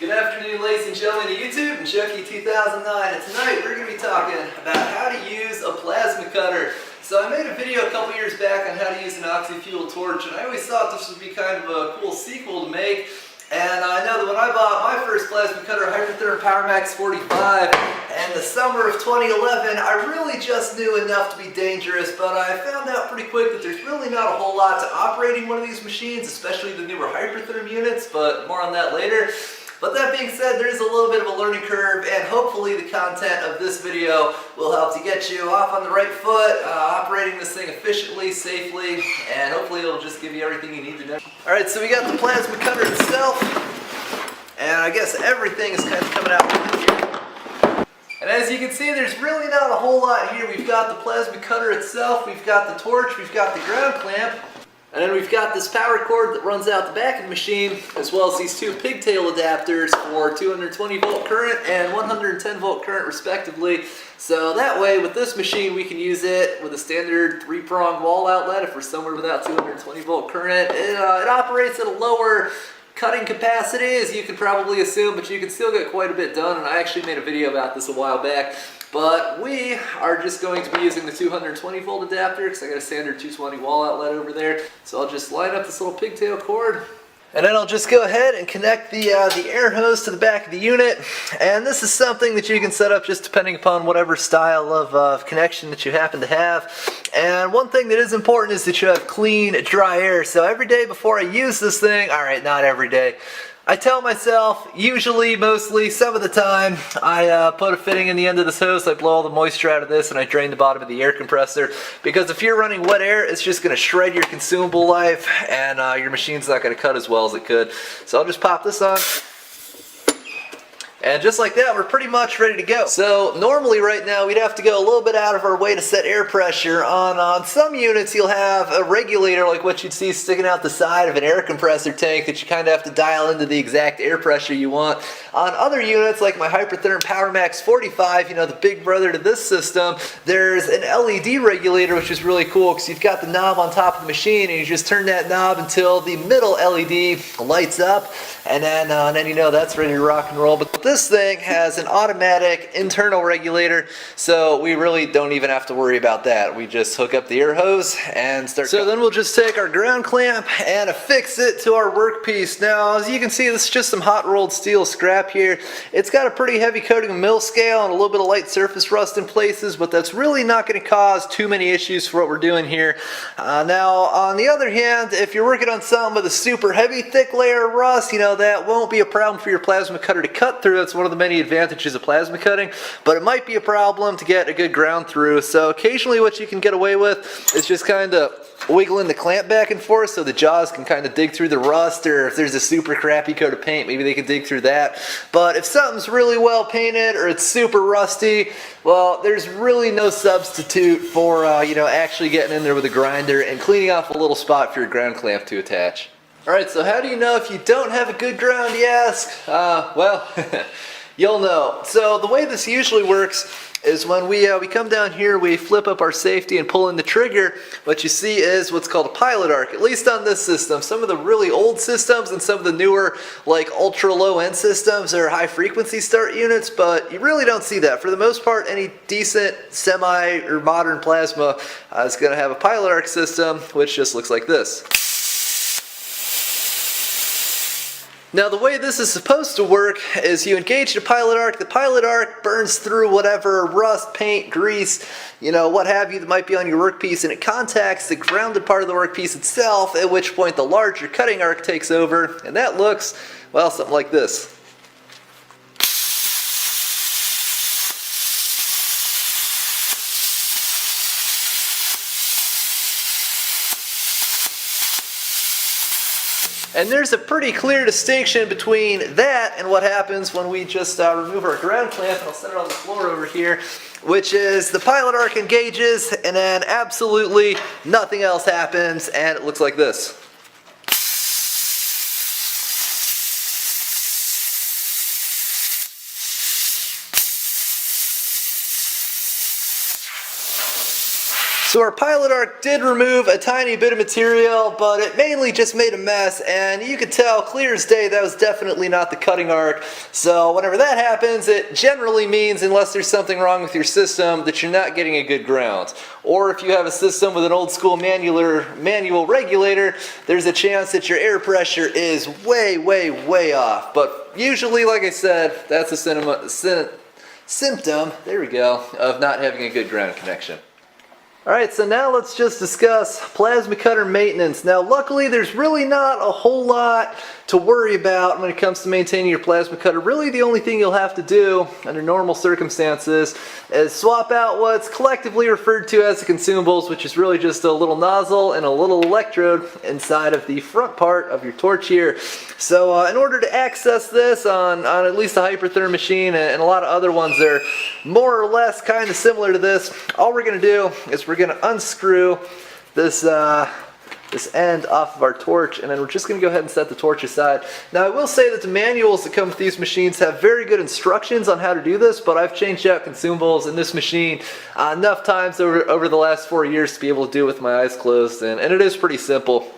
Good afternoon, ladies and gentlemen of YouTube and Chucky 2009, and tonight we're going to be talking about how to use a plasma cutter. So I made a video a couple years back on how to use an oxy-fuel torch, and I always thought this would be kind of a cool sequel to make. And I know that when I bought my first plasma cutter, Hypertherm PowerMax 45, in the summer of 2011, I really just knew enough to be dangerous, but I found out pretty quick that there's really not a whole lot to operating one of these machines, especially the newer Hypertherm units, but more on that later. But that being said, there is a little bit of a learning curve, and hopefully the content of this video will help to get you off on the right foot, operating this thing efficiently, safely, and hopefully it'll just give you everything you need to know. Alright, so we got the plasma cutter itself, and I guess everything is kind of coming out with it here. And as you can see, there's really not a whole lot here. We've got the plasma cutter itself, we've got the torch, we've got the ground clamp, and then we've got this power cord that runs out the back of the machine, as well as these two pigtail adapters for 220 volt current and 110 volt current respectively. So that way, with this machine, we can use it with a standard 3-prong wall outlet if we're somewhere without 220 volt current. It operates at a lower cutting capacity, as you can probably assume, but you can still get quite a bit done, and I actually made a video about this a while back. But we are just going to be using the 220 volt adapter because I got a standard 220 wall outlet over there. So I'll just line up this little pigtail cord, and then I'll just go ahead and connect the air hose to the back of the unit. And this is something that you can set up just depending upon whatever style of connection that you happen to have. And one thing that is important is that you have clean, dry air. So every day before I use this thing, alright, not every day, I tell myself, usually, mostly, some of the time, I put a fitting in the end of this hose, I blow all the moisture out of this, and I drain the bottom of the air compressor. Because if you're running wet air, it's just going to shred your consumable life, and your machine's not going to cut as well as it could. So I'll just pop this on. And just like that, we're pretty much ready to go. So normally right now we'd have to go a little bit out of our way to set air pressure. On some units you'll have a regulator like what you'd see sticking out the side of an air compressor tank that you kind of have to dial into the exact air pressure you want. On other units like my Hypertherm PowerMax 45, you know, the big brother to this system, there's an LED regulator, which is really cool because you've got the knob on top of the machine and you just turn that knob until the middle LED lights up, and then you know that's ready to rock and roll. But this thing has an automatic internal regulator, so we really don't even have to worry about that. We just hook up the air hose and start. So then we'll just take our ground clamp and affix it to our workpiece. Now, as you can see, this is just some hot rolled steel scrap here. It's got a pretty heavy coating of mill scale and a little bit of light surface rust in places, but that's really not going to cause too many issues for what we're doing here. Now, on the other hand, if you're working on something with a super heavy, thick layer of rust, you know, that won't be a problem for your plasma cutter to cut through. That's one of the many advantages of plasma cutting, but it might be a problem to get a good ground through. So occasionally what you can get away with is just kind of wiggling the clamp back and forth so the jaws can kind of dig through the rust, or if there's a super crappy coat of paint, maybe they can dig through that. But if something's really well painted or it's super rusty, well, there's really no substitute for you know, actually getting in there with a grinder and cleaning off a little spot for your ground clamp to attach. Alright, so how do you know if you don't have a good ground, you ask? Well, you'll know. So the way this usually works is when we come down here, we flip up our safety and pull in the trigger. What you see is what's called a pilot arc, at least on this system. Some of the really old systems and some of the newer, like ultra low end systems, are high frequency start units, but you really don't see that. For the most part, any decent semi or modern plasma is going to have a pilot arc system, which just looks like this. Now the way this is supposed to work is you engage the pilot arc burns through whatever rust, paint, grease, you know, what have you that might be on your workpiece, and it contacts the grounded part of the workpiece itself, at which point the larger cutting arc takes over, and that looks, well, something like this. And there's a pretty clear distinction between that and what happens when we just remove our ground clamp, and I'll set it on the floor over here, which is the pilot arc engages and then absolutely nothing else happens, and it looks like this. So our pilot arc did remove a tiny bit of material, but it mainly just made a mess, and you could tell clear as day that was definitely not the cutting arc. So whenever that happens, it generally means, unless there's something wrong with your system, that you're not getting a good ground. Or if you have a system with an old school manual regulator, there's a chance that your air pressure is way off. But usually, like I said, that's a symptom, there we go, of not having a good ground connection. Alright, so now let's just discuss plasma cutter maintenance. Now luckily there's really not a whole lot to worry about when it comes to maintaining your plasma cutter. Really the only thing you'll have to do under normal circumstances is swap out what's collectively referred to as the consumables, which is really just a little nozzle and a little electrode inside of the front part of your torch here. So in order to access this on at least a Hypertherm machine and a lot of other ones that are more or less kind of similar to this, all we're going to do is we're going to unscrew this end off of our torch, and then we're just going to go ahead and set the torch aside. Now I will say that the manuals that come with these machines have very good instructions on how to do this, but I've changed out consumables in this machine enough times over the last 4 years to be able to do it with my eyes closed, and it is pretty simple.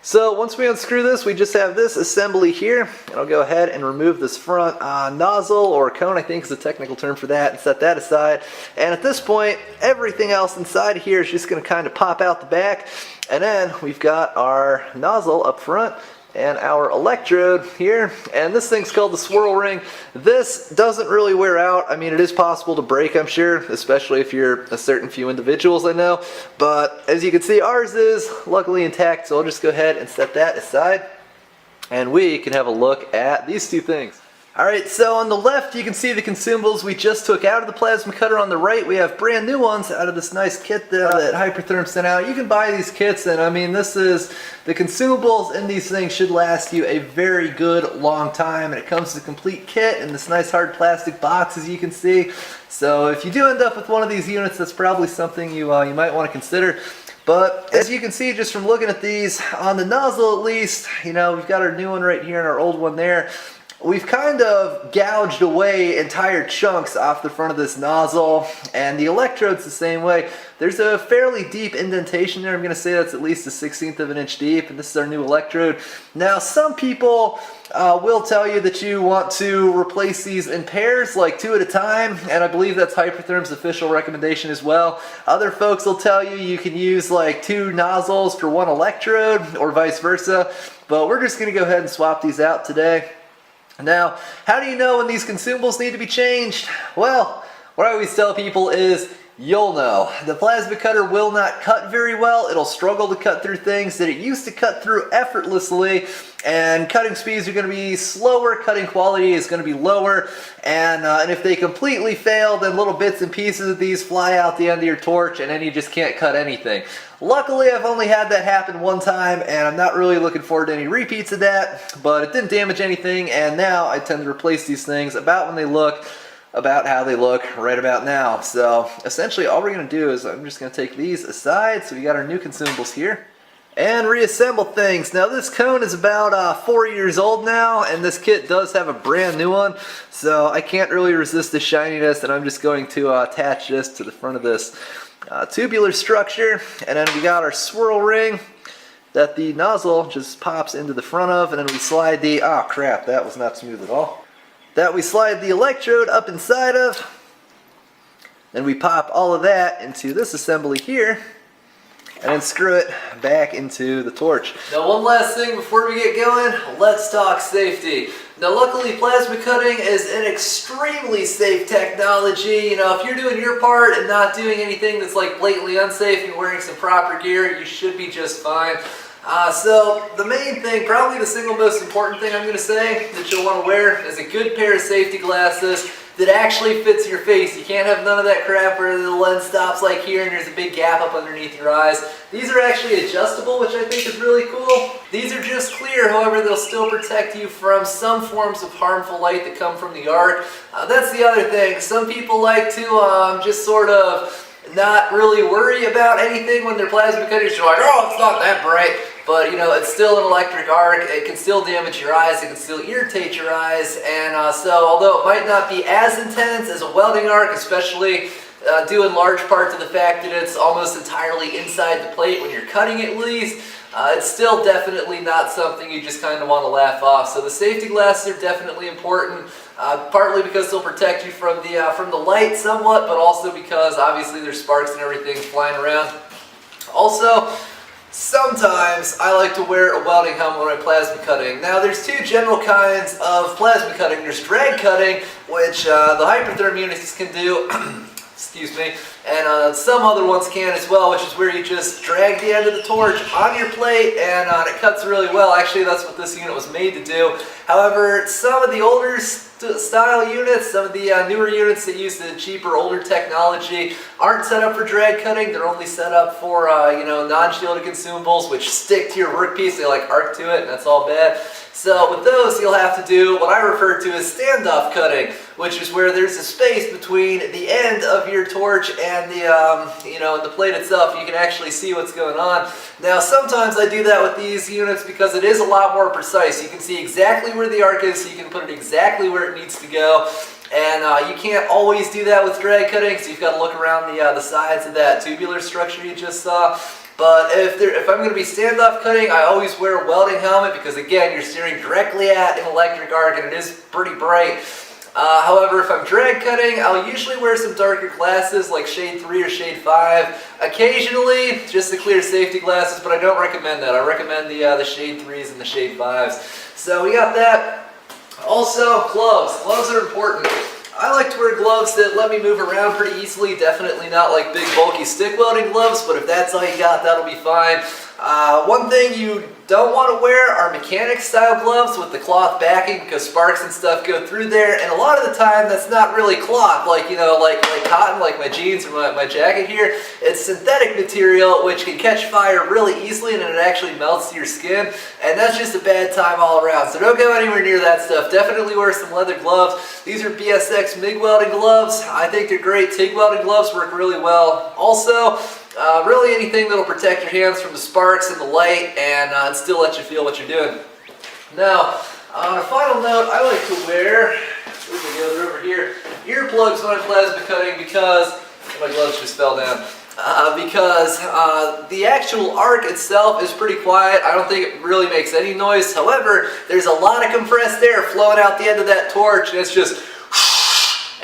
So once we unscrew this, we just have this assembly here, and I'll go ahead and remove this front nozzle, or cone I think is the technical term for that, and set that aside. And at this point, everything else inside here is just going to kind of pop out the back, and then we've got our nozzle up front and our electrode here, and this thing's called the swirl ring. This doesn't really wear out. I mean, it is possible to break, I'm sure, especially if you're a certain few individuals I know, but as you can see, ours is luckily intact, so I'll just go ahead and set that aside, and we can have a look at these two things. Alright, so on the left you can see the consumables we just took out of the plasma cutter. On the right we have brand new ones out of this nice kit that Hypertherm sent out. You can buy these kits, and I mean, the consumables in these things should last you a very good long time, and it comes with a complete kit in this nice hard plastic box, as you can see. So if you do end up with one of these units, that's probably something you might want to consider. But as you can see just from looking at these, on the nozzle at least, you know, we've got our new one right here and our old one there. We've kind of gouged away entire chunks off the front of this nozzle, and the electrode's the same way. There's a fairly deep indentation there. I'm going to say that's at least a 1/16 of an inch deep, and this is our new electrode. Now some people will tell you that you want to replace these in pairs, like 2 at a time, and I believe that's Hypertherm's official recommendation as well. Other folks will tell you you can use like 2 nozzles for 1 electrode, or vice versa, but we're just going to go ahead and swap these out today. Now, how do you know when these consumables need to be changed? Well, what I always tell people is, you'll know. The plasma cutter will not cut very well. It'll struggle to cut through things that it used to cut through effortlessly, and cutting speeds are going to be slower, cutting quality is going to be lower, and if they completely fail, then little bits and pieces of these fly out the end of your torch, and then you just can't cut anything. Luckily, I've only had that happen one time, and I'm not really looking forward to any repeats of that, but it didn't damage anything, and now I tend to replace these things about when they look about how they look right about now. So essentially all we're going to do is I'm just going to take these aside, so we got our new consumables here, and reassemble things. Now this cone is about 4 years old now, and this kit does have a brand new one, so I can't really resist the shininess, and I'm just going to attach this to the front of this tubular structure. And then we got our swirl ring that the nozzle just pops into the front of, and then we slide the, oh crap, that was not smooth at all, that we slide the electrode up inside of. Then we pop all of that into this assembly here, and then screw it back into the torch. Now one last thing before we get going, let's talk safety. Now luckily plasma cutting is an extremely safe technology. You know, if you're doing your part and not doing anything that's like blatantly unsafe and wearing some proper gear, you should be just fine. So the main thing, probably the single most important thing I'm going to say that you'll want to wear is a good pair of safety glasses that actually fits your face. You can't have none of that crap where the lens stops like here and there's a big gap up underneath your eyes. These are actually adjustable, which I think is really cool. These are just clear, however they'll still protect you from some forms of harmful light that come from the arc. That's the other thing. Some people like to just sort of not really worry about anything when they're plasma cutters. You're like, oh, it's not that bright. But, you know, it's still an electric arc. It can still damage your eyes. It can still irritate your eyes. And so, although it might not be as intense as a welding arc, especially due in large part to the fact that it's almost entirely inside the plate when you're cutting at least. It's still definitely not something you just kind of want to laugh off. So the safety glasses are definitely important, partly because they'll protect you from the light somewhat, but also because obviously there's sparks and everything flying around. Also, sometimes I like to wear a welding helmet when I'm plasma cutting. Now there's two general kinds of plasma cutting. There's drag cutting, which the hypertherm units can do, excuse me, and some other ones can as well, which is where you just drag the end of the torch on your plate and it cuts really well. Actually, that's what this unit was made to do. However, some of the older style units, some of the newer units that use the cheaper, older technology aren't set up for drag cutting. They're only set up for non-shielded consumables, which stick to your workpiece. They like arc to it, and that's all bad. So with those, you'll have to do what I refer to as standoff cutting, which is where there's a space between the end of your torch and the plate itself. You can actually see what's going on. Now, sometimes I do that with these units because it is a lot more precise. You can see exactly where the arc is, so you can put it exactly where it needs to go. And you can't always do that with drag cutting, so you've got to look around the sides of that tubular structure you just saw. But if I'm going to be standoff cutting, I always wear a welding helmet because, again, you're staring directly at an electric arc and it is pretty bright. However, if I'm drag cutting, I'll usually wear some darker glasses like shade 3 or shade 5. Occasionally, just the clear safety glasses, but I don't recommend that. I recommend the shade 3s and the shade 5s. So we got that. Also, gloves. Gloves are important. I like to wear gloves that let me move around pretty easily. Definitely not like big bulky stick welding gloves, but if that's all you got, that'll be fine. One thing you don't want to wear are mechanic style gloves with the cloth backing because sparks and stuff go through there, and a lot of the time that's not really cloth, like cotton, like my jeans or my jacket here. It's synthetic material which can catch fire really easily and it actually melts to your skin, and that's just a bad time all around. So don't go anywhere near that stuff. Definitely wear some leather gloves. These are BSX MIG welding gloves. I think they're great. TIG welding gloves work really well. Also, really anything that'll protect your hands from the sparks and the light and still let you feel what you're doing. Now, on a final note, I like to wear, they're over here, earplugs when I'm plasma cutting because, my gloves just fell down, because the actual arc itself is pretty quiet. I don't think it really makes any noise. However, there's a lot of compressed air flowing out the end of that torch and it's just,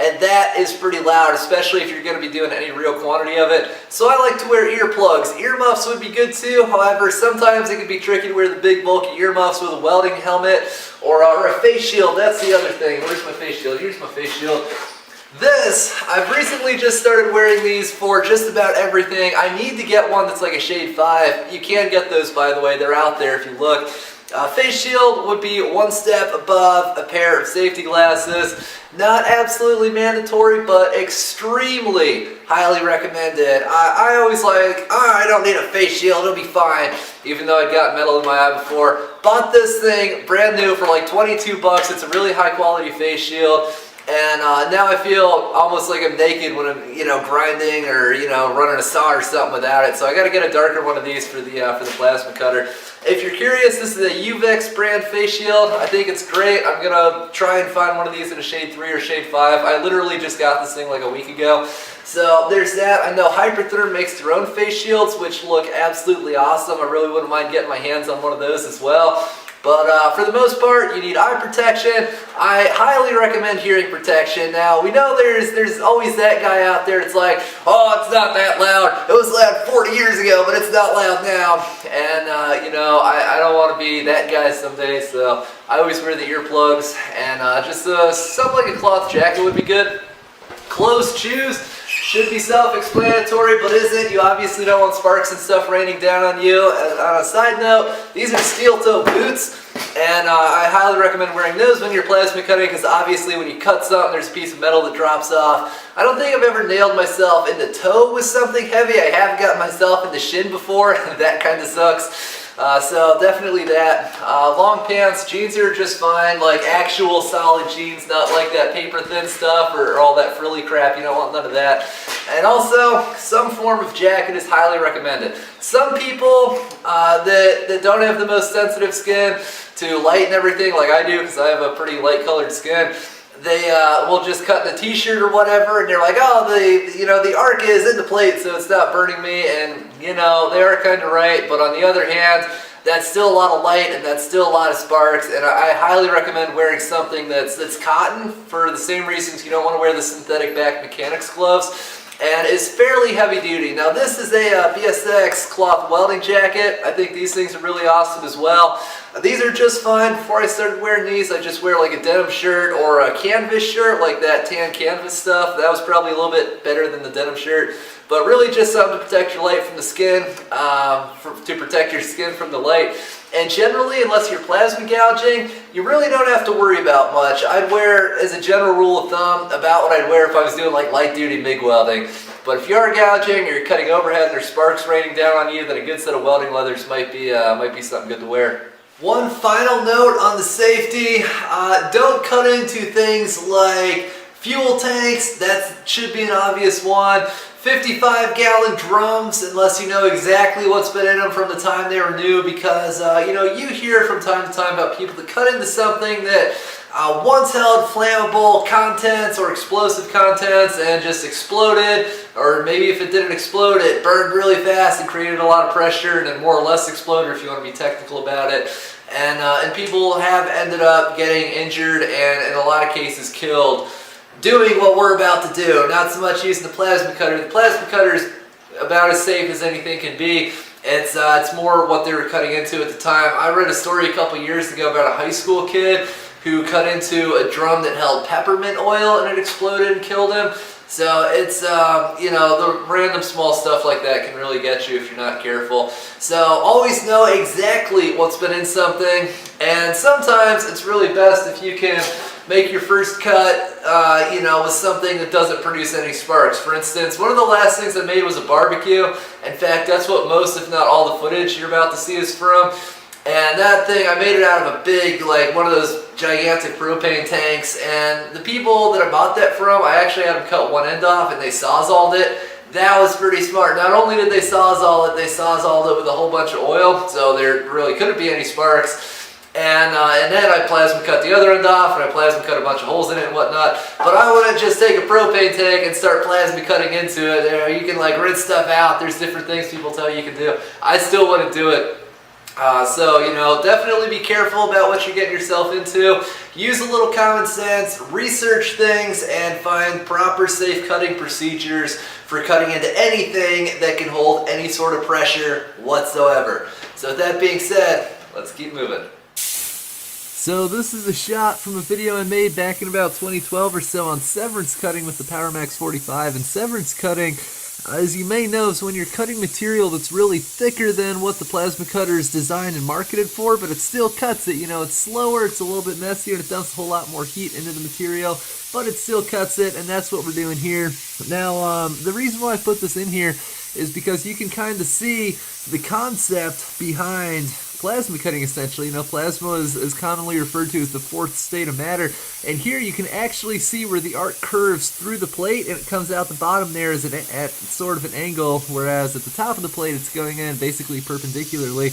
and that is pretty loud, especially if you're going to be doing any real quantity of it. So I like to wear earplugs. Earmuffs would be good too. However, sometimes it can be tricky to wear the big bulky earmuffs with a welding helmet or a face shield. That's the other thing. Where's my face shield? Here's my face shield. I've recently just started wearing these for just about everything. I need to get one that's like a shade 5. You can get those, by the way. They're out there if you look. Face shield would be one step above a pair of safety glasses. Not absolutely mandatory, but extremely highly recommended. I always like, I don't need a face shield, it'll be fine. Even though I'd got metal in my eye before. Bought this thing brand new for like 22 bucks. It's a really high quality face shield. And now I feel almost like I'm naked when I'm, grinding or, running a saw or something without it. So I got to get a darker one of these for the plasma cutter. If you're curious, this is a UVEX brand face shield. I think it's great. I'm going to try and find one of these in a shade 3 or shade 5. I literally just got this thing like a week ago. So there's that. I know Hypertherm makes their own face shields, which look absolutely awesome. I really wouldn't mind getting my hands on one of those as well. But for the most part, you need eye protection. I highly recommend hearing protection. Now, we know there's always that guy out there that's like, oh, it's not that loud. It was loud 40 years ago, but it's not loud now. And, I don't want to be that guy someday, so I always wear the earplugs. And just something like a cloth jacket would be good. Closed shoes should be self-explanatory, but isn't. You obviously don't want sparks and stuff raining down on you. And on a side note, these are steel-toe boots, and I highly recommend wearing those when you're plasma cutting, because obviously when you cut something, there's a piece of metal that drops off. I don't think I've ever nailed myself in the toe with something heavy. I have gotten myself in the shin before. That kind of sucks. So definitely that. Long pants, jeans are just fine, like actual solid jeans, not like that paper thin stuff or all that frilly crap. You don't want none of that. And also, some form of jacket is highly recommended. Some people that don't have the most sensitive skin to light and everything like I do, because I have a pretty light colored skin, they will just cut in a t-shirt or whatever, and they're like, oh, the arc is in the plate, so it's not burning me, and they are kind of right, but on the other hand, that's still a lot of light, and that's still a lot of sparks, and I highly recommend wearing something that's cotton for the same reasons you don't want to wear the synthetic back mechanics gloves, and is fairly heavy duty. Now this is a BSX cloth welding jacket. I think these things are really awesome as well. These are just fine. Before I started wearing these, I just wear like a denim shirt or a canvas shirt, like that tan canvas stuff. That was probably a little bit better than the denim shirt. But really just something to protect your light from the skin, to protect your skin from the light. And generally, unless you're plasma gouging, you really don't have to worry about much. I'd wear, as a general rule of thumb, about what I'd wear if I was doing like light duty MIG welding. But if you are gouging or you're cutting overhead and there's sparks raining down on you, then a good set of welding leathers might be something good to wear. One final note on the safety, don't cut into things like fuel tanks. That should be an obvious one. 55-gallon drums, unless you know exactly what's been in them from the time they were new, because you hear from time to time about people that cut into something that once held flammable contents or explosive contents and just exploded, or maybe if it didn't explode, it burned really fast and created a lot of pressure, and then more or less exploded if you want to be technical about it. And people have ended up getting injured and in a lot of cases killed doing what we're about to do. Not so much using the plasma cutter. The plasma cutter is about as safe as anything can be. It's more what they were cutting into at the time. I read a story a couple years ago about a high school kid who cut into a drum that held peppermint oil and it exploded and killed him. So it's, the random small stuff like that can really get you if you're not careful. So always know exactly what's been in something, and sometimes it's really best if you can make your first cut, with something that doesn't produce any sparks. For instance, one of the last things I made was a barbecue. In fact, that's what most, if not all, the footage you're about to see is from. And that thing, I made it out of a big, like one of those gigantic propane tanks, and the people that I bought that from, I actually had them cut one end off and they sawzalled it. That was pretty smart. Not only did they sawzall it, they sawzalled it with a whole bunch of oil, so there really couldn't be any sparks. And then I plasma cut the other end off, and I plasma cut a bunch of holes in it and whatnot. But I wouldn't just take a propane tank and start plasma cutting into it. You can like rinse stuff out. There's different things people tell you can do. I still wouldn't do it. Definitely be careful about what you're getting yourself into. Use a little common sense, research things, and find proper safe cutting procedures for cutting into anything that can hold any sort of pressure whatsoever. So with that being said, let's keep moving. So this is a shot from a video I made back in about 2012 or so on severance cutting with the PowerMax 45. And severance cutting, as you may know, is when you're cutting material that's really thicker than what the plasma cutter is designed and marketed for, but it still cuts it. It's slower, it's a little bit messier, and it dumps a whole lot more heat into the material, but it still cuts it, and that's what we're doing here. Now, the reason why I put this in here is because you can kind of see the concept behind plasma cutting, essentially. Plasma is commonly referred to as the fourth state of matter, and here you can actually see where the arc curves through the plate and it comes out the bottom there as at sort of an angle, whereas at the top of the plate it's going in basically perpendicularly.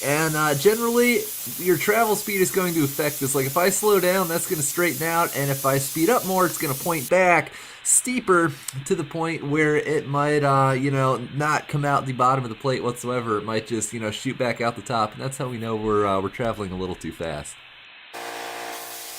And generally your travel speed is going to affect this. Like if I slow down, that's going to straighten out, and if I speed up more, it's going to point back steeper to the point where it might not come out the bottom of the plate whatsoever. It might just shoot back out the top, and that's how we know we're traveling a little too fast.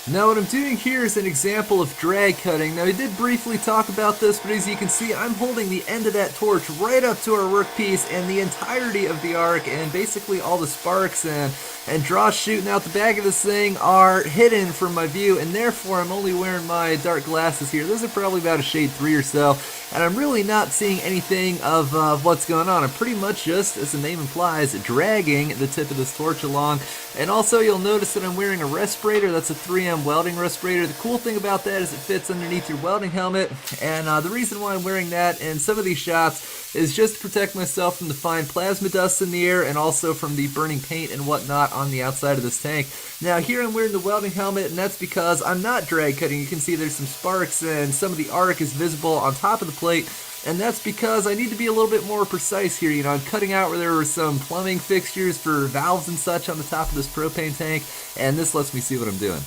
Now what I'm doing here is an example of drag cutting. Now I did briefly talk about this, but as you can see, I'm holding the end of that torch right up to our workpiece, and the entirety of the arc and basically all the sparks and dross shooting out the back of this thing are hidden from my view, and therefore I'm only wearing my dark glasses here. Those are probably about a shade 3 or so, and I'm really not seeing anything of what's going on. I'm pretty much just, as the name implies, dragging the tip of this torch along. And also you'll notice that I'm wearing a respirator. That's a 3M welding respirator. The cool thing about that is it fits underneath your welding helmet, and the reason why I'm wearing that in some of these shots is just to protect myself from the fine plasma dust in the air and also from the burning paint and whatnot on the outside of this tank. Now here I'm wearing the welding helmet, and that's because I'm not drag cutting. You can see there's some sparks and some of the arc is visible on top of the plate, and that's because I need to be a little bit more precise here. I'm cutting out where there were some plumbing fixtures for valves and such on the top of this propane tank, and this lets me see what I'm doing.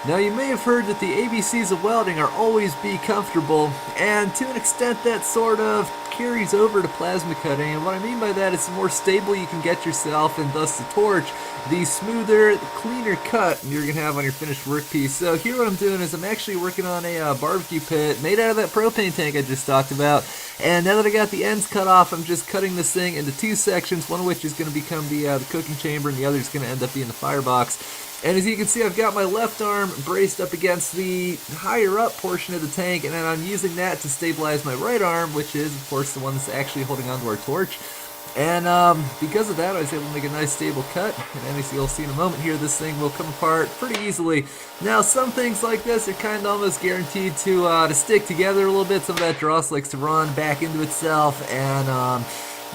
Now you may have heard that the ABCs of welding are always be comfortable, and to an extent that sort of carries over to plasma cutting, and what I mean by that is the more stable you can get yourself and thus the torch, the smoother, the cleaner cut you're going to have on your finished workpiece. So here what I'm doing is I'm actually working on a barbecue pit made out of that propane tank I just talked about, and now that I got the ends cut off, I'm just cutting this thing into two sections, one of which is going to become the cooking chamber and the other is going to end up being the firebox. And as you can see, I've got my left arm braced up against the higher up portion of the tank, and then I'm using that to stabilize my right arm, which is, of course, the one that's actually holding onto our torch. And because of that, I was able to make a nice stable cut. And as you'll see in a moment here, this thing will come apart pretty easily. Now, some things like this are kind of almost guaranteed to stick together a little bit. Some of that dross likes to run back into itself and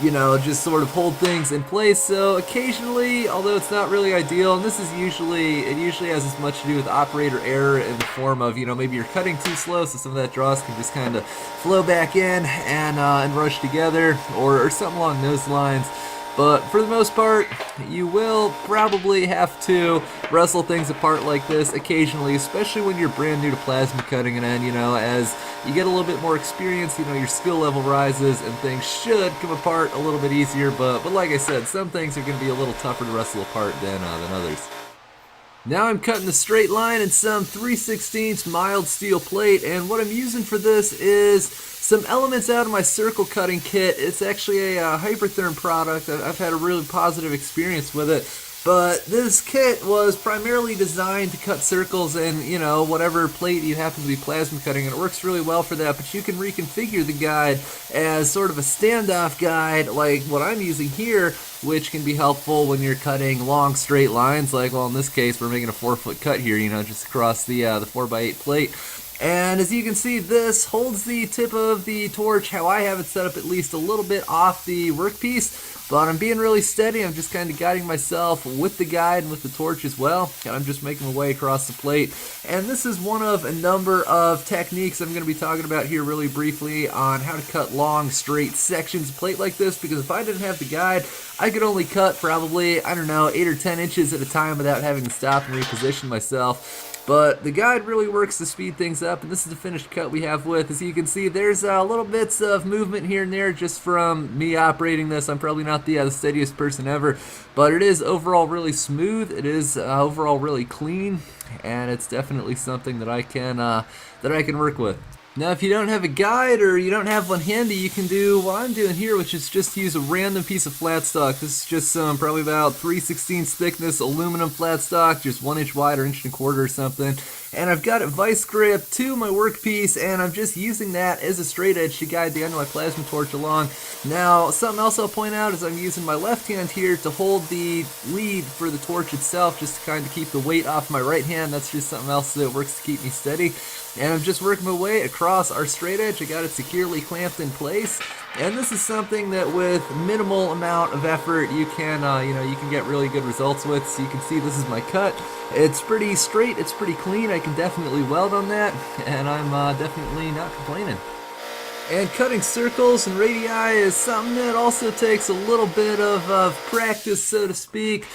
you know, just sort of hold things in place. So occasionally, although it's not really ideal, and it usually has as much to do with operator error in the form of, you know, maybe you're cutting too slow, so some of that dross can just kind of flow back in and rush together, or something along those lines. But for the most part, you will probably have to wrestle things apart like this occasionally, especially when you're brand new to plasma cutting, and then, you know, as you get a little bit more experience, you know, your skill level rises and things should come apart a little bit easier. But like I said, some things are going to be a little tougher to wrestle apart than others. Now I'm cutting a straight line in some 3/16 mild steel plate, and what I'm using for this is some elements out of my circle cutting kit. It's actually a Hypertherm product. I've had a really positive experience with it. But this kit was primarily designed to cut circles in, you know, whatever plate you happen to be plasma cutting, and it works really well for that. But you can reconfigure the guide as sort of a standoff guide like what I'm using here, which can be helpful when you're cutting long straight lines. Like, well, in this case, we're making a 4-foot cut here, you know, just across the 4x8 plate. And as you can see, this holds the tip of the torch how I have it set up, at least a little bit off the workpiece. But I'm being really steady. I'm just kind of guiding myself with the guide and with the torch as well. And I'm just making my way across the plate. And this is one of a number of techniques I'm going to be talking about here really briefly on how to cut long, straight sections of plate like this. Because if I didn't have the guide, I could only cut probably, I don't know, 8 or 10 inches at a time without having to stop and reposition myself. But the guide really works to speed things up, and this is the finished cut we have with. As you can see, there's little bits of movement here and there just from me operating this. I'm probably not the steadiest person ever, but it is overall really smooth. It is overall really clean, and it's definitely something that I can work with. Now, if you don't have a guide or you don't have one handy, you can do what I'm doing here, which is just use a random piece of flat stock. This is just some probably about 3/16 thickness aluminum flat stock, just 1 inch wide or 1 1/4 or something. And I've got it vice grip to my workpiece, and I'm just using that as a straight edge to guide the end of my plasma torch along. Now, something else I'll point out is I'm using my left hand here to hold the lead for the torch itself, just to kind of keep the weight off my right hand. That's just something else that works to keep me steady. And I'm just working my way across our straight edge. I got it securely clamped in place. And this is something that with minimal amount of effort you can you can get really good results with. So you can see this is my cut. It's pretty straight, it's pretty clean. I can definitely weld on that, and I'm definitely not complaining. And cutting circles and radii is something that also takes a little bit of practice, so to speak.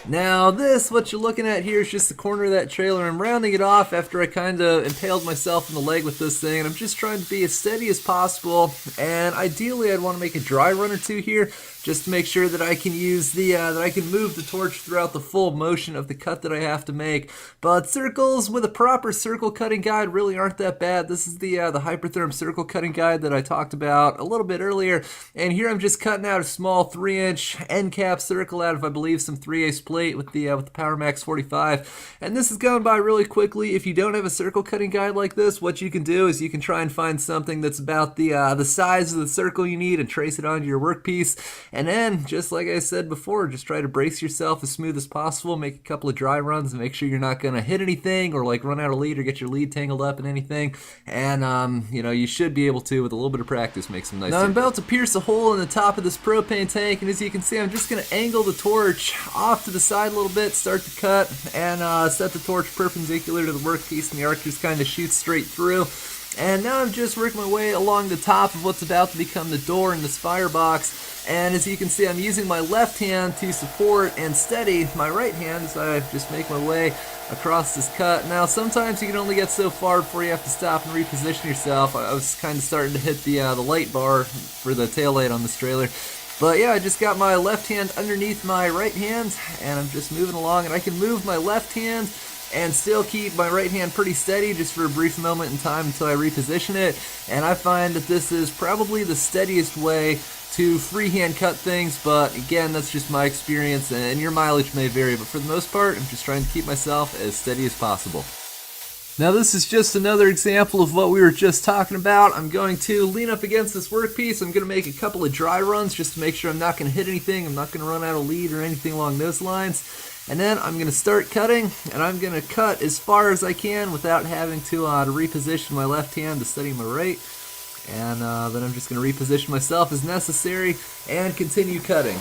Now this, what you're looking at here, is just the corner of that trailer. I'm rounding it off after I kind of impaled myself in the leg with this thing, and I'm just trying to be as steady as possible. And ideally I'd want to make a dry run or two here, just to make sure that I can use that I can move the torch throughout the full motion of the cut that I have to make. But circles with a proper circle cutting guide really aren't that bad. This is the Hypertherm circle cutting guide that I talked about a little bit earlier. And here I'm just cutting out a small 3-inch end cap circle out of, I believe, some 3/8 plate with the Power Max 45. And this is going by really quickly. If you don't have a circle cutting guide like this, what you can do is you can try and find something that's about the size of the circle you need and trace it onto your workpiece. And then, just like I said before, just try to brace yourself as smooth as possible, make a couple of dry runs, and make sure you're not going to hit anything or like run out of lead or get your lead tangled up in anything. And, you should be able to, with a little bit of practice, make some nice circles. Now I'm about to pierce a hole in the top of this propane tank, and as you can see, I'm just going to angle the torch off to the side a little bit, start the cut, and set the torch perpendicular to the workpiece, and the arc just kind of shoots straight through. And now I'm just working my way along the top of what's about to become the door in this firebox. And as you can see, I'm using my left hand to support and steady my right hand as I just make my way across this cut. Now sometimes you can only get so far before you have to stop and reposition yourself. I was kind of starting to hit the light bar for the taillight on this trailer. But yeah, I just got my left hand underneath my right hand and I'm just moving along, and I can move my left hand and still keep my right hand pretty steady just for a brief moment in time until I reposition it. And I find that this is probably the steadiest way to freehand cut things, but again, that's just my experience and your mileage may vary, but for the most part, I'm just trying to keep myself as steady as possible. Now this is just another example of what we were just talking about. I'm going to lean up against this workpiece. I'm going to make a couple of dry runs just to make sure I'm not going to hit anything. I'm not going to run out of lead or anything along those lines. And then I'm going to start cutting, and I'm going to cut as far as I can without having to reposition my left hand to steady my right. And then I'm just going to reposition myself as necessary and continue cutting.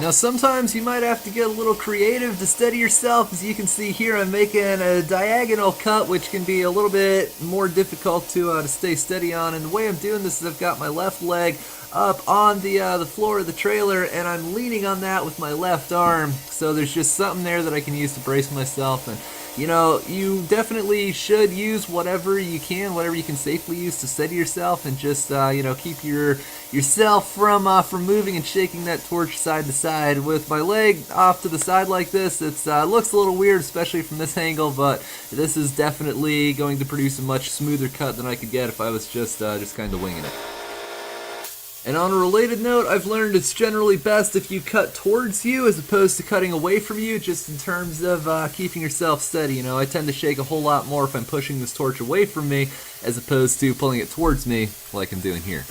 Now sometimes you might have to get a little creative to steady yourself. As you can see here, I'm making a diagonal cut, which can be a little bit more difficult to stay steady on. And the way I'm doing this is I've got my left leg up on the floor of the trailer, and I'm leaning on that with my left arm. So there's just something there that I can use to brace myself. And you know, you definitely should use whatever you can safely use to steady yourself, and just you know, keep yourself from moving and shaking that torch side to side. With my leg off to the side like this, it looks a little weird, especially from this angle, but this is definitely going to produce a much smoother cut than I could get if I was just kind of winging it. And on a related note, I've learned it's generally best if you cut towards you as opposed to cutting away from you, just in terms of keeping yourself steady. You know, I tend to shake a whole lot more if I'm pushing this torch away from me as opposed to pulling it towards me like I'm doing here.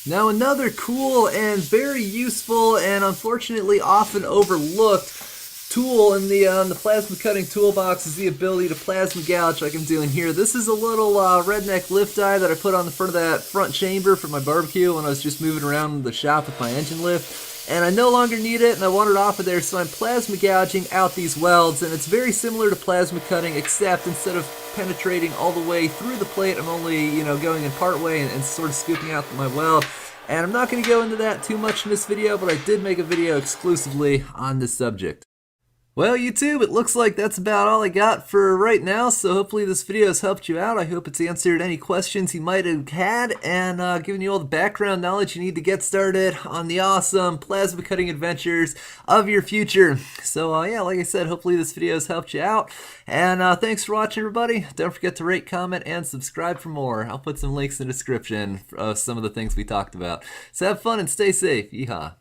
Now another cool and very useful and unfortunately often overlooked tool in the plasma cutting toolbox is the ability to plasma gouge like I'm doing here. This is a little redneck lift eye that I put on the front of that front chamber for my barbecue when I was just moving around the shop with my engine lift. And I no longer need it, and I want it off of there, so I'm plasma gouging out these welds. And it's very similar to plasma cutting, except instead of penetrating all the way through the plate, I'm only, you know, going in part way and sort of scooping out my weld. And I'm not going to go into that too much in this video, but I did make a video exclusively on this subject. Well, YouTube, it looks like that's about all I got for right now, so hopefully this video has helped you out. I hope it's answered any questions you might have had and given you all the background knowledge you need to get started on the awesome plasma cutting adventures of your future. So yeah, like I said, hopefully this video has helped you out, and thanks for watching, everybody. Don't forget to rate, comment, and subscribe for more. I'll put some links in the description of some of the things we talked about. So have fun and stay safe. Yeehaw.